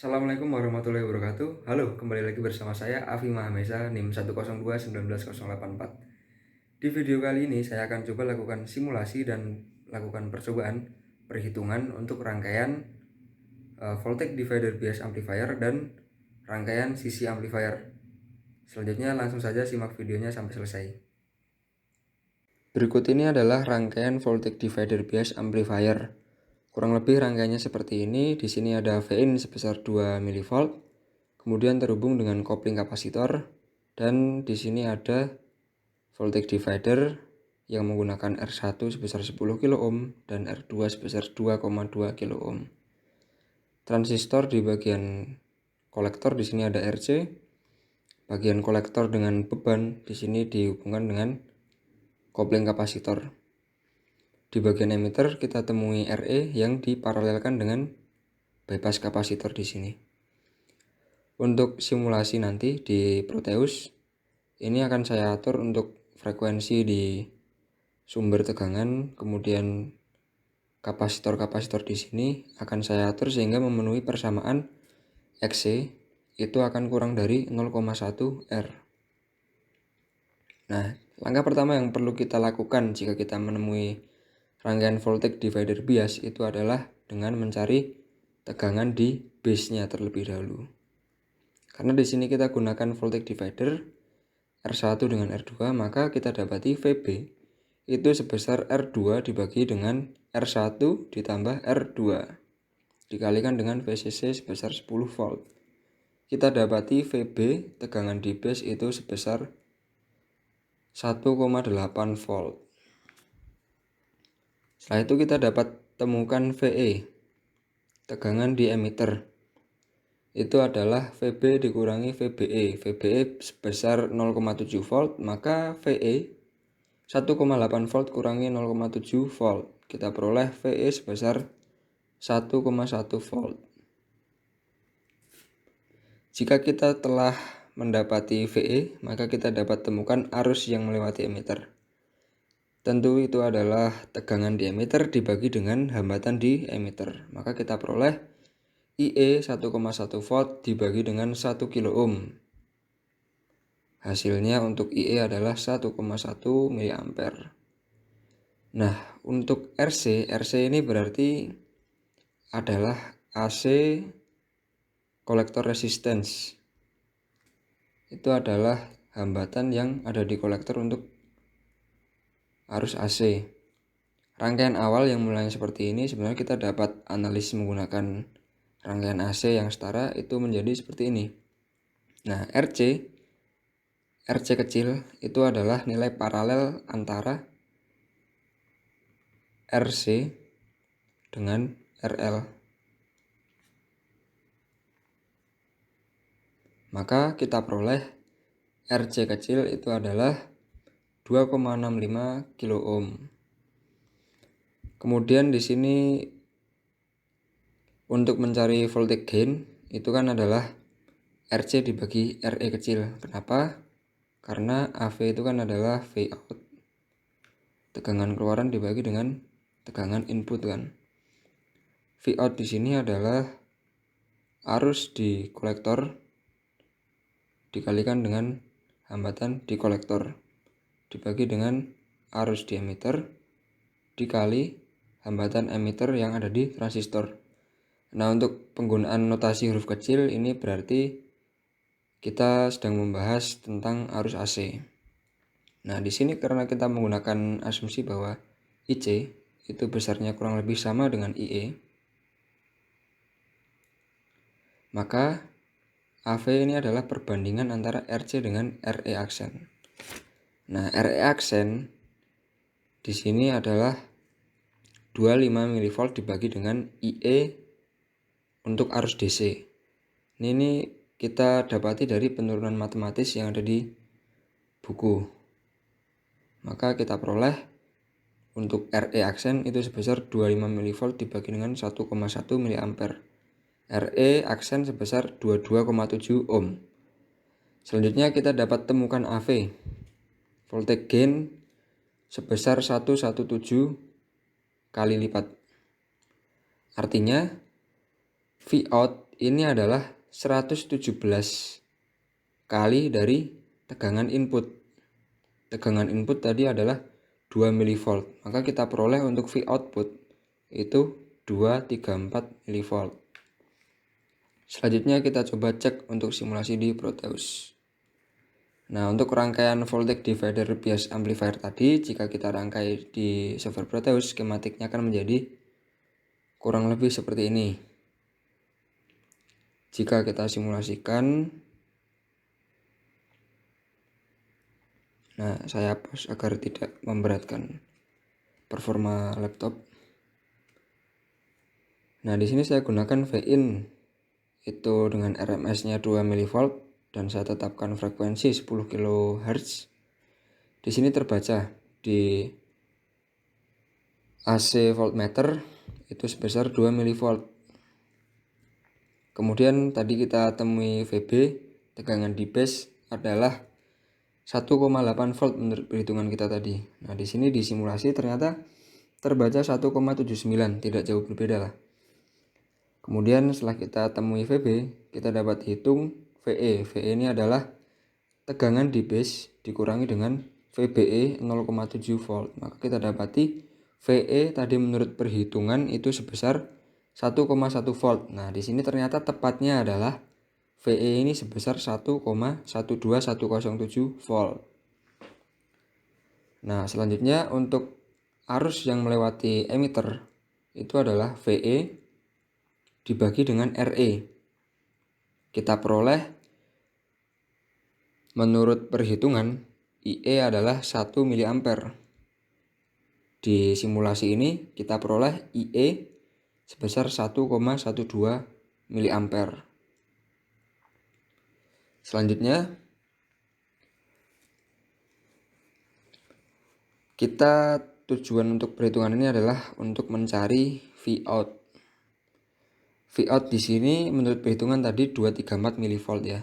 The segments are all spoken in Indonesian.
Assalamualaikum warahmatullahi wabarakatuh. Halo, kembali lagi bersama saya Afi Mahamesa NIM 102198084. Di video kali ini saya akan coba lakukan simulasi dan lakukan percobaan perhitungan untuk rangkaian voltage divider bias amplifier dan rangkaian CC amplifier. Selanjutnya langsung saja simak videonya sampai selesai. Berikut ini adalah rangkaian voltage divider bias amplifier. Kurang lebih rangkaiannya seperti ini. Di sini ada Vin sebesar 2 mV, kemudian terhubung dengan kopling kapasitor, dan di sini ada voltage divider yang menggunakan R1 sebesar 10 kΩ dan R2 sebesar 2,2 kΩ. Transistor di bagian kolektor di sini ada RC. Bagian kolektor dengan beban di sini dihubungkan dengan kopling kapasitor. Di bagian emitter kita temui RE yang diparalelkan dengan bypass kapasitor di sini. Untuk simulasi nanti di Proteus, ini akan saya atur untuk frekuensi di sumber tegangan, kemudian kapasitor-kapasitor di sini akan saya atur sehingga memenuhi persamaan XC itu akan kurang dari 0,1 R. Nah, langkah pertama yang perlu kita lakukan jika kita menemui rangkaian voltage divider bias itu adalah dengan mencari tegangan di base-nya terlebih dahulu. Karena di sini kita gunakan voltage divider R1 dengan R2, maka kita dapati VB itu sebesar R2 dibagi dengan R1 ditambah R2 dikalikan dengan VCC sebesar 10 volt. Kita dapati VB tegangan di base itu sebesar 1,8 volt. Setelah itu kita dapat temukan VE, tegangan di emitter. Itu adalah VB dikurangi VBE. VBE sebesar 0,7 volt, maka VE 1,8 volt kurangi 0,7 volt. Kita peroleh VE sebesar 1,1 volt. Jika kita telah mendapati VE, maka kita dapat temukan arus yang melewati emitter. Tentu itu adalah tegangan di emitter dibagi dengan hambatan di emitter. Maka kita peroleh IE 1,1 volt dibagi dengan 1 kilo ohm. Hasilnya untuk IE adalah 1,1 mA. Nah, untuk RC ini berarti adalah AC kolektor resistance. Itu adalah hambatan yang ada di kolektor untuk arus AC. Rangkaian awal yang mulanya seperti ini sebenarnya kita dapat analisis menggunakan rangkaian AC yang setara itu menjadi seperti ini. Nah, RC kecil itu adalah nilai paralel antara RC dengan RL. Maka kita peroleh RC kecil itu adalah 2,65 kilo ohm. Kemudian di sini untuk mencari voltage gain itu kan adalah RC dibagi RE kecil. Kenapa? Karena AV itu kan adalah V out. Tegangan keluaran dibagi dengan tegangan input kan. V out di sini adalah arus di kolektor dikalikan dengan hambatan di kolektor dibagi dengan arus di emitter dikali hambatan emitter yang ada di transistor. Nah, untuk penggunaan notasi huruf kecil ini berarti kita sedang membahas tentang arus AC. Nah, di sini karena kita menggunakan asumsi bahwa IC itu besarnya kurang lebih sama dengan IE, maka AV ini adalah perbandingan antara RC dengan RE aksen. Nah, RE aksen di sini adalah 25 mV dibagi dengan IE untuk arus DC. Ini kita dapati dari penurunan matematis yang ada di buku. Maka kita peroleh untuk RE aksen itu sebesar 25 mV dibagi dengan 1,1 mA. RE aksen sebesar 22,7 ohm. Selanjutnya kita dapat temukan AV. Voltage gain sebesar 117 kali lipat. Artinya V out ini adalah 117 kali dari tegangan input. Tegangan input tadi adalah 2 mV. Maka kita peroleh untuk V output itu 234 mV. Selanjutnya kita coba cek untuk simulasi di Proteus. Nah, untuk rangkaian voltage divider bias amplifier tadi, jika kita rangkai di software Proteus, skematiknya akan menjadi kurang lebih seperti ini. Jika kita simulasikan, nah saya hapus agar tidak memberatkan performa laptop. Nah, di sini saya gunakan Vin itu dengan RMS-nya 2 mV dan saya tetapkan frekuensi 10 kHz. Di sini terbaca di AC voltmeter itu sebesar 2 mV. Kemudian tadi kita temui VB, tegangan di base adalah 1,8 volt menurut perhitungan kita tadi. Nah, di sini di simulasi ternyata terbaca 1,79, tidak jauh berbeda lah. Kemudian setelah kita temui VB, kita dapat hitung VE. VE ini adalah tegangan di base dikurangi dengan VBE 0,7 volt. Maka kita dapati VE tadi menurut perhitungan itu sebesar 1,1 volt. Nah, di sini ternyata tepatnya adalah VE ini sebesar 1,12107 volt. Nah, selanjutnya untuk arus yang melewati emitter itu adalah VE dibagi dengan RE. Kita peroleh menurut perhitungan IE adalah 1 mA. Di simulasi ini kita peroleh IE sebesar 1,12 mA. Selanjutnya tujuan untuk perhitungan ini adalah untuk mencari Vout. Vout di sini menurut perhitungan tadi 234 mV ya.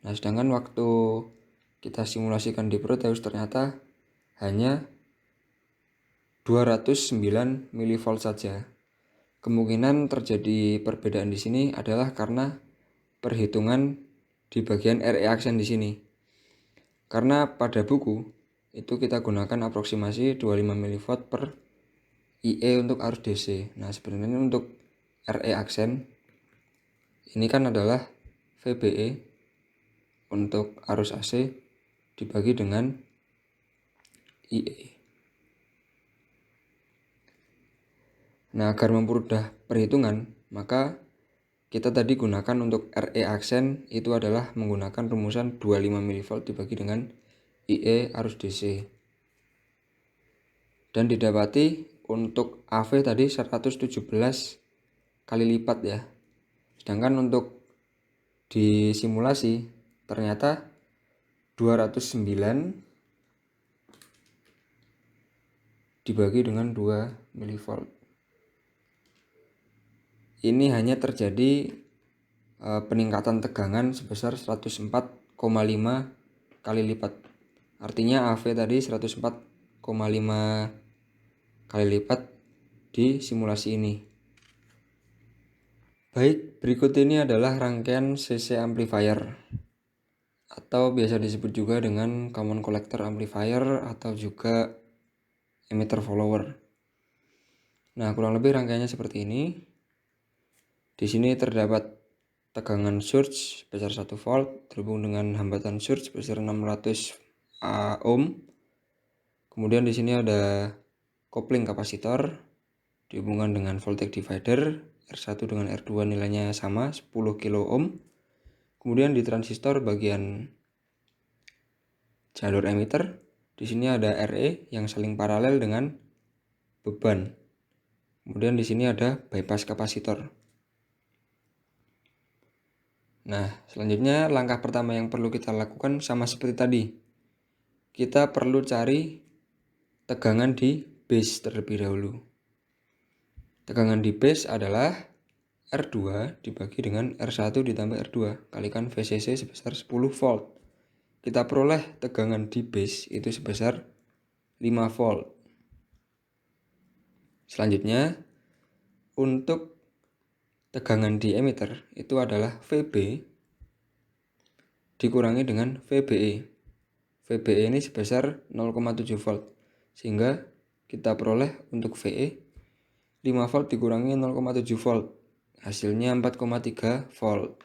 Nah, sedangkan waktu kita simulasikan di Proteus ternyata hanya 209 mV saja. Kemungkinan terjadi perbedaan di sini adalah karena perhitungan di bagian RE aksen di sini. Karena pada buku itu kita gunakan aproksimasi 25 mV per IE untuk arus DC. Nah, sebenarnya untuk RE aksen ini kan adalah VBE untuk arus AC dibagi dengan IE. Nah, agar mempermudah perhitungan, maka kita tadi gunakan untuk RE aksen itu adalah menggunakan rumusan 25 mV dibagi dengan IE arus DC. Dan didapati untuk AV tadi 117 kali lipat ya. Sedangkan untuk di simulasi ternyata 209 dibagi dengan 2 mV. Ini hanya terjadi peningkatan tegangan sebesar 104,5 kali lipat. Artinya AV tadi 104,5 kali lipat di simulasi ini. Baik, berikut ini adalah rangkaian CC amplifier atau biasa disebut juga dengan common collector amplifier atau juga emitter follower. Nah, kurang lebih rangkaiannya seperti ini. Di sini terdapat tegangan surge sebesar 1 volt terhubung dengan hambatan surge sebesar 600 ohm. Kemudian di sini ada kopling kapasitor dihubungkan dengan voltage divider R1 dengan R2 nilainya sama 10 kilo ohm. Kemudian di transistor bagian jalur emitter di sini ada RE yang saling paralel dengan beban. Kemudian di sini ada bypass kapasitor. Nah, selanjutnya langkah pertama yang perlu kita lakukan sama seperti tadi. Kita perlu cari tegangan di base terlebih dahulu. Tegangan di base adalah R2 dibagi dengan R1 ditambah R2 kalikan VCC sebesar 10 volt. Kita peroleh tegangan di base itu sebesar 5 volt. Selanjutnya, untuk tegangan di emitter itu adalah VB dikurangi dengan VBE. VBE ini sebesar 0,7 volt. Sehingga kita peroleh untuk VE 5 volt dikurangi 0,7 volt. Hasilnya 4,3 volt.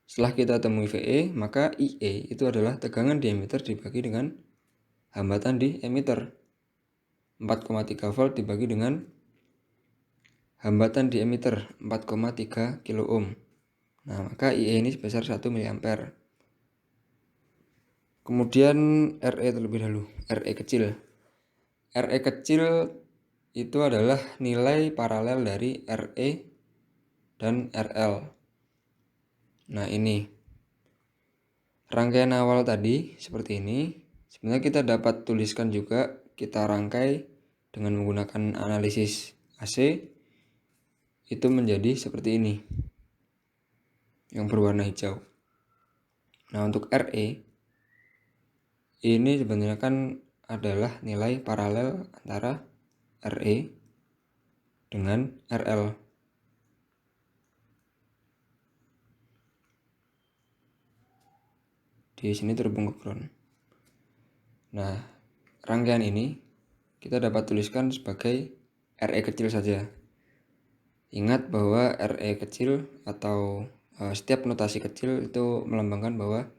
Setelah kita temui VE, maka IE itu adalah tegangan di emitter dibagi dengan hambatan di emitter. 4,3 volt dibagi dengan hambatan di emitter 4,3 kilo ohm. Nah, maka IE ini sebesar 1 mA. Kemudian RE terlebih dahulu, RE kecil. RE kecil itu adalah nilai paralel dari RE dan RL. Nah, ini rangkaian awal tadi seperti ini. Sebenarnya kita dapat tuliskan juga, kita rangkai dengan menggunakan analisis AC itu menjadi seperti ini yang berwarna hijau. Nah, untuk RE ini sebenarnya kan adalah nilai paralel antara RE dengan RL. Di sini terhubung ke ground. Nah, rangkaian ini kita dapat tuliskan sebagai RE kecil saja. Ingat bahwa RE kecil atau setiap notasi kecil itu melambangkan bahwa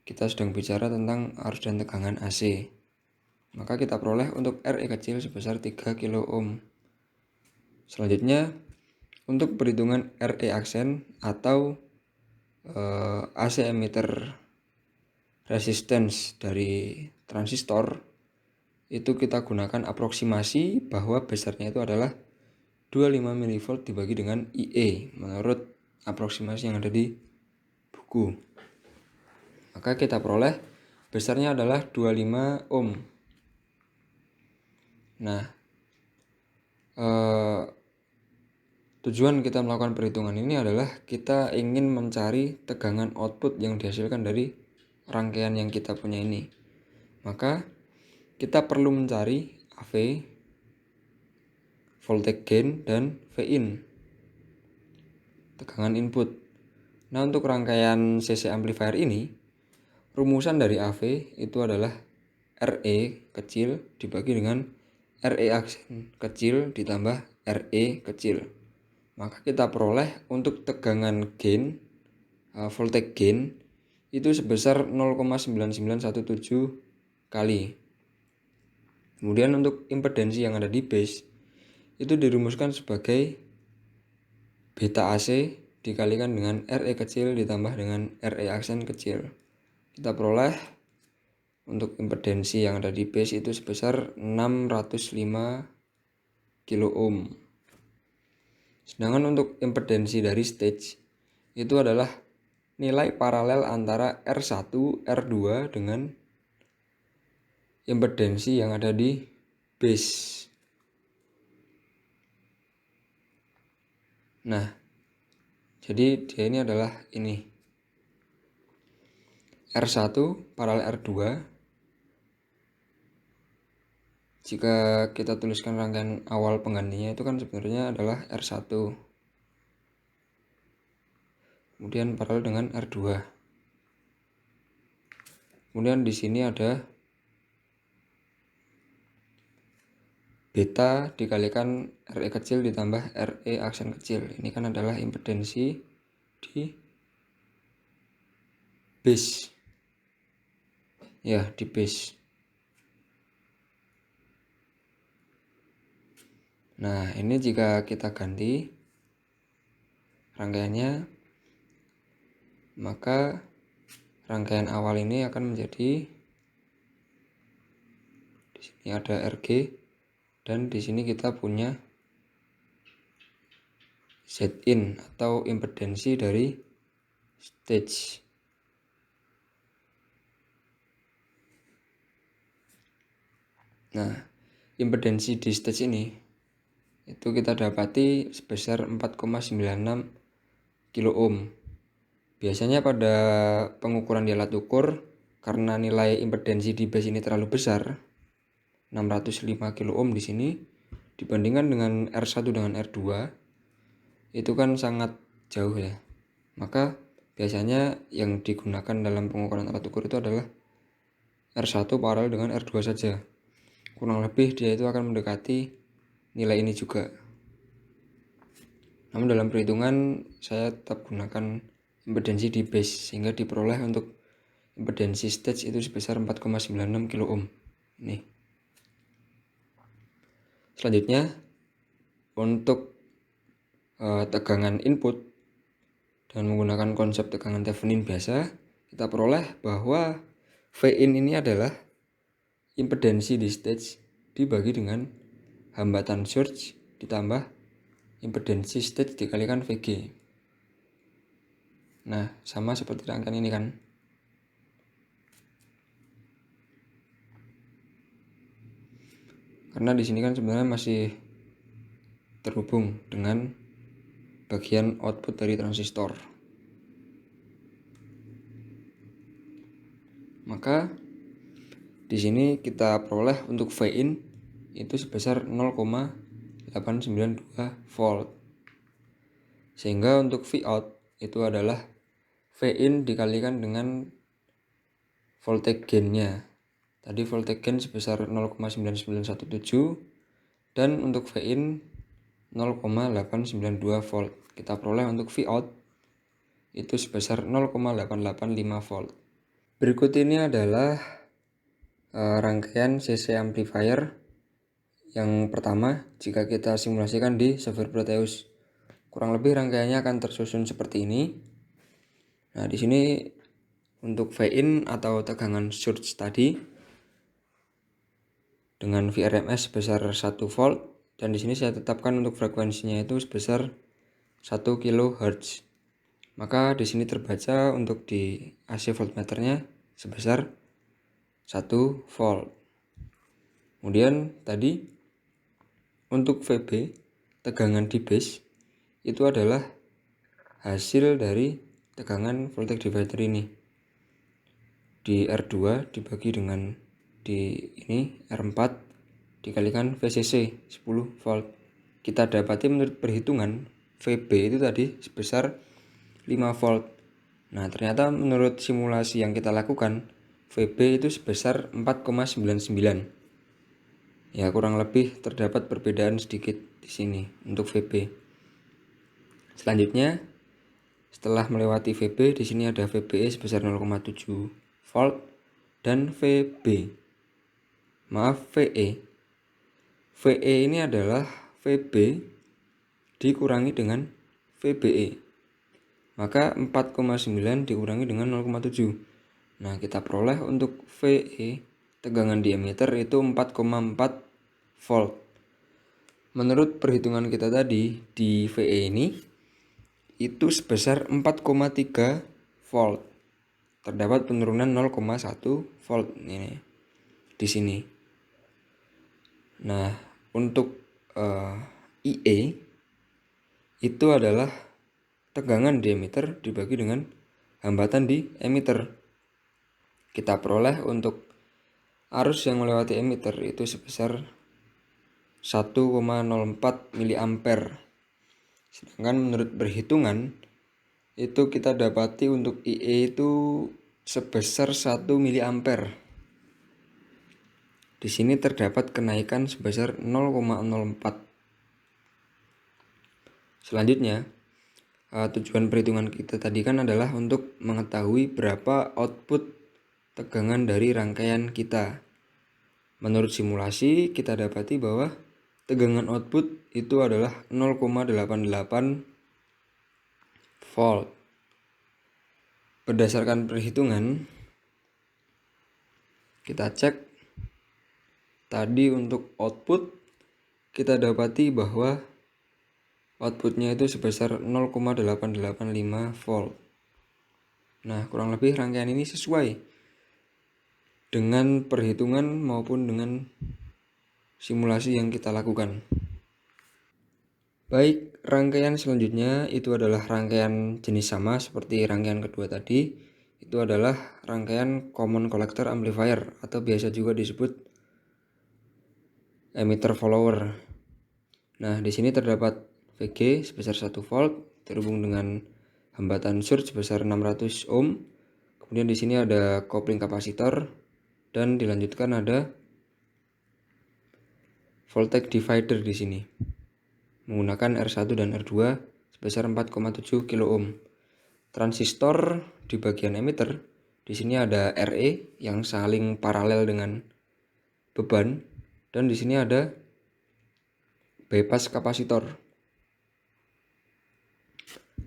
kita sedang bicara tentang arus dan tegangan AC. Maka kita peroleh untuk RE kecil sebesar 3 kilo ohm. Selanjutnya, untuk perhitungan RE aksen atau AC emitter resistance dari transistor, itu kita gunakan aproksimasi bahwa besarnya itu adalah 25 mV dibagi dengan IE menurut aproksimasi yang ada di buku. Maka kita peroleh besarnya adalah 25 ohm. Nah, tujuan kita melakukan perhitungan ini adalah kita ingin mencari tegangan output yang dihasilkan dari rangkaian yang kita punya ini. Maka kita perlu mencari AV, voltage gain, dan Vin, tegangan input. Nah, untuk rangkaian CC amplifier ini, rumusan dari AV itu adalah RE kecil dibagi dengan RE aksen kecil ditambah RE kecil. Maka kita peroleh untuk tegangan gain, voltage gain, itu sebesar 0,9917 kali. Kemudian untuk impedansi yang ada di base itu dirumuskan sebagai beta AC dikalikan dengan RE kecil ditambah dengan RE aksen kecil. Kita peroleh untuk impedansi yang ada di base itu sebesar 605 kilo ohm. Sedangkan untuk impedansi dari stage itu adalah nilai paralel antara R1, R2 dengan impedansi yang ada di base. Nah, jadi dia ini adalah ini. R1 paralel R2. Jika kita tuliskan rangkaian awal penggantinya itu kan sebenarnya adalah R1. Kemudian paralel dengan R2. Kemudian di sini ada beta dikalikan RE kecil ditambah RE aksen kecil. Ini kan adalah impedansi di base. Ya, di base. Nah, ini jika kita ganti rangkaiannya, maka rangkaian awal ini akan menjadi, di sini ada RG, dan di sini kita punya Zin atau impedansi dari stage. Nah, impedansi di stage ini itu kita dapati sebesar 4,96 kilo ohm. Biasanya pada pengukuran di alat ukur, karena nilai impedansi di base ini terlalu besar, 605 kilo ohm di sini, dibandingkan dengan R1 dengan R2 itu kan sangat jauh ya. Maka biasanya yang digunakan dalam pengukuran alat ukur itu adalah R1 paralel dengan R2 saja. Kurang lebih dia itu akan mendekati nilai ini juga. Namun dalam perhitungan saya tetap gunakan impedensi di base sehingga diperoleh untuk impedensi stage itu sebesar 4,96 kilo ohm. Nih. Selanjutnya untuk tegangan input dengan menggunakan konsep tegangan Thevenin biasa, kita peroleh bahwa Vin ini adalah impedensi di stage dibagi dengan hambatan surge ditambah impedensi stage dikalikan Vg. Nah, sama seperti rangkaian ini kan. Karena di sini kan sebenarnya masih terhubung dengan bagian output dari transistor. Maka di sini kita peroleh untuk Vin itu sebesar 0,892 volt. Sehingga untuk Vout itu adalah Vin dikalikan dengan voltage gain-nya. Tadi voltage gain sebesar 0,9917 dan untuk Vin 0,892 volt. Kita peroleh untuk Vout itu sebesar 0,885 volt. Berikut ini adalah rangkaian CC amplifier yang pertama jika kita simulasikan di Xavier Proteus. Kurang lebih rangkaiannya akan tersusun seperti ini. Nah, di sini untuk Vin atau tegangan surge tadi dengan VRMS sebesar 1 volt dan di sini saya tetapkan untuk frekuensinya itu sebesar 1 kHz. Maka di sini terbaca untuk di AC voltmeternya sebesar 1 volt. Kemudian tadi untuk VB tegangan di base itu adalah hasil dari tegangan voltage divider ini. Di R2 dibagi dengan di ini R4 dikalikan VCC 10 volt. Kita dapati menurut perhitungan VB itu tadi sebesar 5 volt. Nah, ternyata menurut simulasi yang kita lakukan VB itu sebesar 4,99. Ya, kurang lebih terdapat perbedaan sedikit di sini untuk VB. Selanjutnya, setelah melewati VB, di sini ada VBE sebesar 0,7 volt dan VB. Maaf, VE. VE ini adalah VB dikurangi dengan VBE. Maka 4,9 dikurangi dengan 0,7. Nah, kita peroleh untuk VE tegangan diameter itu 4,4 volt. Menurut perhitungan kita tadi di VE ini itu sebesar 4,3 volt. Terdapat penurunan 0,1 volt ini di sini. Nah, untuk IE itu adalah tegangan diameter dibagi dengan hambatan di emitter. Kita peroleh untuk arus yang melewati emitter itu sebesar 1,04 mA. Sedangkan menurut perhitungan itu kita dapati untuk IE itu sebesar 1 mA. Di sini terdapat kenaikan sebesar 0,04. Selanjutnya, tujuan perhitungan kita tadi kan adalah untuk mengetahui berapa output tegangan dari rangkaian kita. Menurut simulasi kita dapati bahwa tegangan output itu adalah 0,88 volt. Berdasarkan perhitungan kita cek tadi untuk output kita dapati bahwa outputnya itu sebesar 0,885 volt. Nah, kurang lebih rangkaian ini sesuai dengan perhitungan maupun dengan simulasi yang kita lakukan. Baik, rangkaian selanjutnya itu adalah rangkaian jenis sama seperti rangkaian kedua tadi. Itu adalah rangkaian common collector amplifier atau biasa juga disebut emitter follower. Nah, di sini terdapat VG sebesar 1 volt terhubung dengan hambatan surge sebesar 600 ohm. Kemudian di sini ada kopling kapasitor dan dilanjutkan ada voltage divider di sini menggunakan R1 dan R2 sebesar 4,7 kilo ohm. Transistor di bagian emitter di sini ada RE yang saling paralel dengan beban dan di sini ada bypass kapasitor.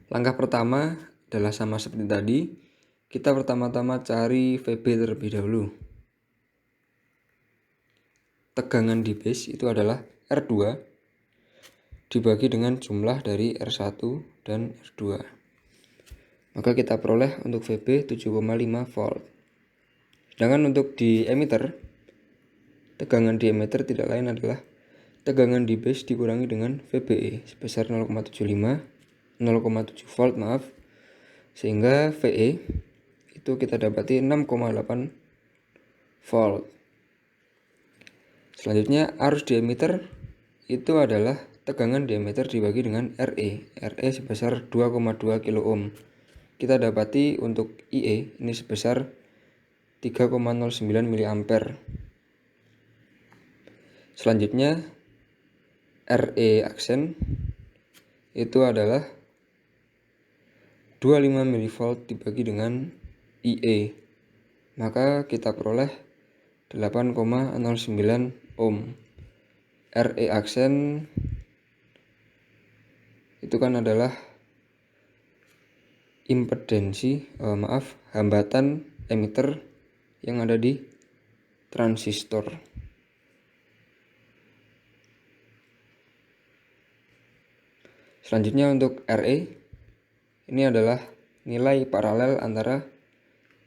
Langkah pertama adalah sama seperti tadi, kita pertama-tama cari VB terlebih dahulu. Tegangan di base itu adalah R2 dibagi dengan jumlah dari R1 dan R2. Maka kita peroleh untuk VB 7,5 volt. Sedangkan untuk di emitter, tegangan di emitter tidak lain adalah tegangan di base dikurangi dengan VBE sebesar 0,7 volt sehingga VE itu kita dapati 6,8 volt. Selanjutnya arus di emitter itu adalah tegangan di emitter dibagi dengan RE sebesar 2,2 kilo ohm. Kita dapati untuk IE ini sebesar 3,09 mA. Selanjutnya RE aksen itu adalah 25 mV dibagi dengan IE. Maka kita peroleh 8,09 ohm. RE aksen itu kan adalah hambatan emitter yang ada di transistor. Selanjutnya untuk RE ini adalah nilai paralel antara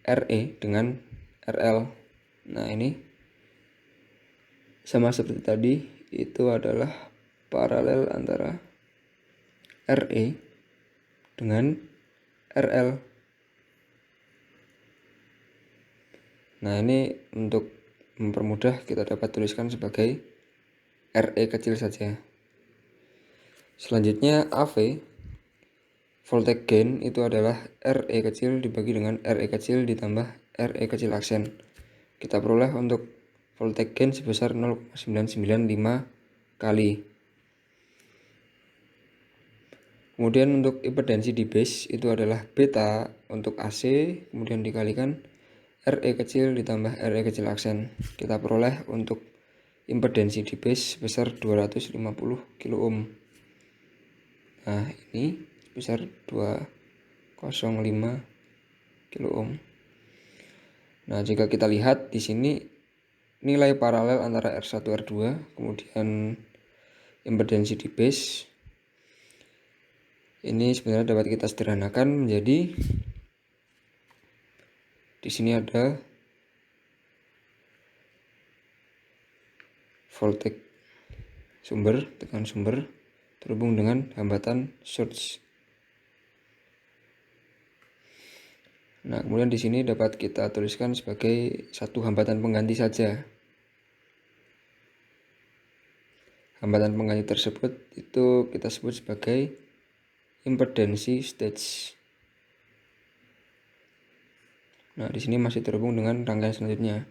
RE dengan RL. Nah, ini sama seperti tadi, itu adalah paralel antara RE dengan RL. Nah, ini untuk mempermudah kita dapat tuliskan sebagai RE kecil saja. Selanjutnya AV, voltage gain itu adalah RE kecil dibagi dengan RE kecil ditambah RE kecil aksen. Kita peroleh untuk voltage gain sebesar 0,995 kali. Kemudian untuk impedansi di base itu adalah beta untuk AC, kemudian dikalikan RE kecil ditambah RE kecil aksen. Kita peroleh untuk impedansi di base sebesar 250 kilo ohm. Nah, ini sebesar 205 kilo ohm. Nah, jika kita lihat di sini nilai paralel antara R1 R2, kemudian impedansi di base ini sebenarnya dapat kita sederhanakan menjadi di sini ada voltage sumber, tegangan sumber terhubung dengan hambatan surge. Nah, kemudian di sini dapat kita tuliskan sebagai satu hambatan pengganti saja. Hambatan pengganti tersebut itu kita sebut sebagai impedansi stage. Nah, di sini masih terhubung dengan rangkaian selanjutnya.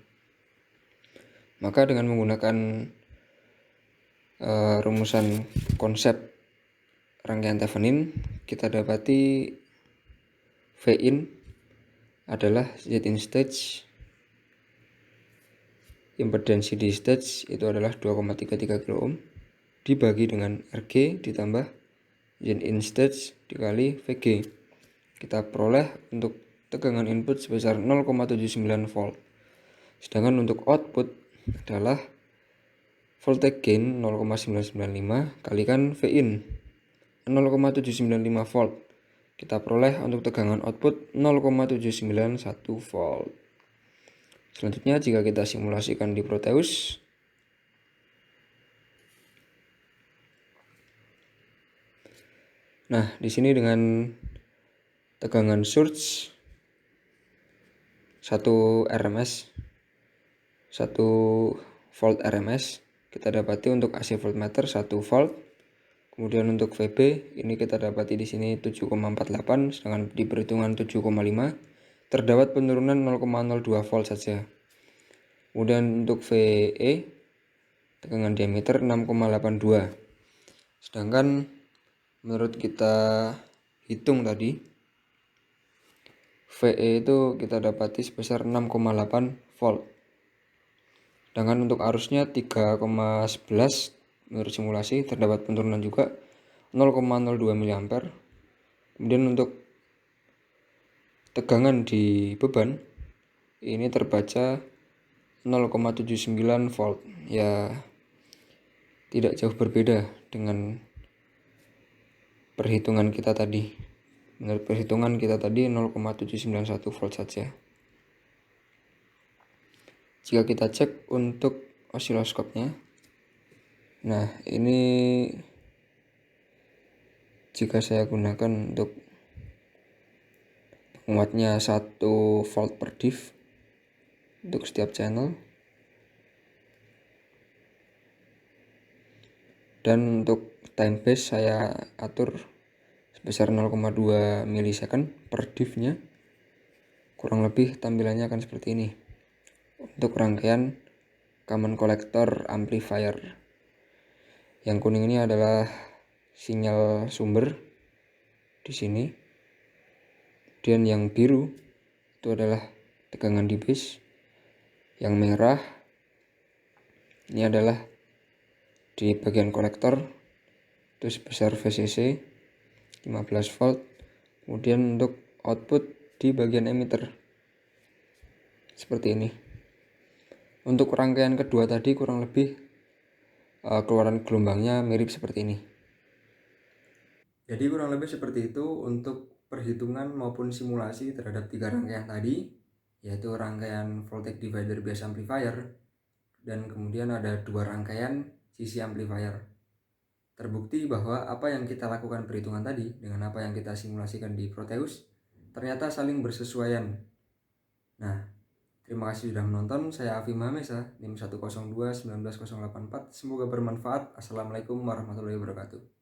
Maka dengan menggunakan rumusan konsep rangkaian Thevenin, kita dapati Vin adalah Zin stage, impedansi di stage itu adalah 2,33 kilo ohm dibagi dengan Rg ditambah Zin in stage dikali Vg. Kita peroleh untuk tegangan input sebesar 0,79 volt. Sedangkan untuk output adalah voltage gain 0,995 kalikan Vin 0,795 volt. Kita peroleh untuk tegangan output 0,791 volt. Selanjutnya jika kita simulasikan di Proteus, nah di sini dengan tegangan surge 1 RMS 1 volt RMS, kita dapati untuk AC voltmeter 1 volt Kemudian untuk VB ini kita dapati di sini 7,48, sedangkan di perhitungan 7,5 terdapat penurunan 0,02 volt saja. Kemudian untuk VE tegangan diameter 6,82. Sedangkan menurut kita hitung tadi VE itu kita dapati sebesar 6,8 volt. Sedangkan untuk arusnya 3,11 menurut simulasi terdapat penurunan juga 0,02 mA. Kemudian untuk tegangan di beban ini terbaca 0,79 volt. Ya tidak jauh berbeda dengan perhitungan kita tadi. Menurut perhitungan kita tadi 0,791 volt saja. Jika kita cek untuk osiloskopnya, nah ini jika saya gunakan untuk penguatnya 1 volt per div untuk setiap channel, dan untuk time base saya atur sebesar 0,2 milisecond per divnya. Kurang lebih tampilannya akan seperti ini untuk rangkaian common collector amplifier. Yang kuning ini adalah sinyal sumber di sini. Kemudian yang biru itu adalah tegangan di base. Yang merah ini adalah di bagian kolektor, itu sebesar VCC 15 volt. Kemudian untuk output di bagian emitter seperti ini. Untuk rangkaian kedua tadi kurang lebih keluaran gelombangnya mirip seperti ini. Jadi kurang lebih seperti itu untuk perhitungan maupun simulasi terhadap 3 rangkaian tadi, yaitu rangkaian voltage divider bias amplifier, dan kemudian ada 2 rangkaian CC amplifier. Terbukti bahwa apa yang kita lakukan perhitungan tadi dengan apa yang kita simulasikan di Proteus ternyata saling bersesuaian. Nah, terima kasih sudah menonton. Saya Afi Mamesa, NIM 102 19084. Semoga bermanfaat. Assalamualaikum warahmatullahi wabarakatuh.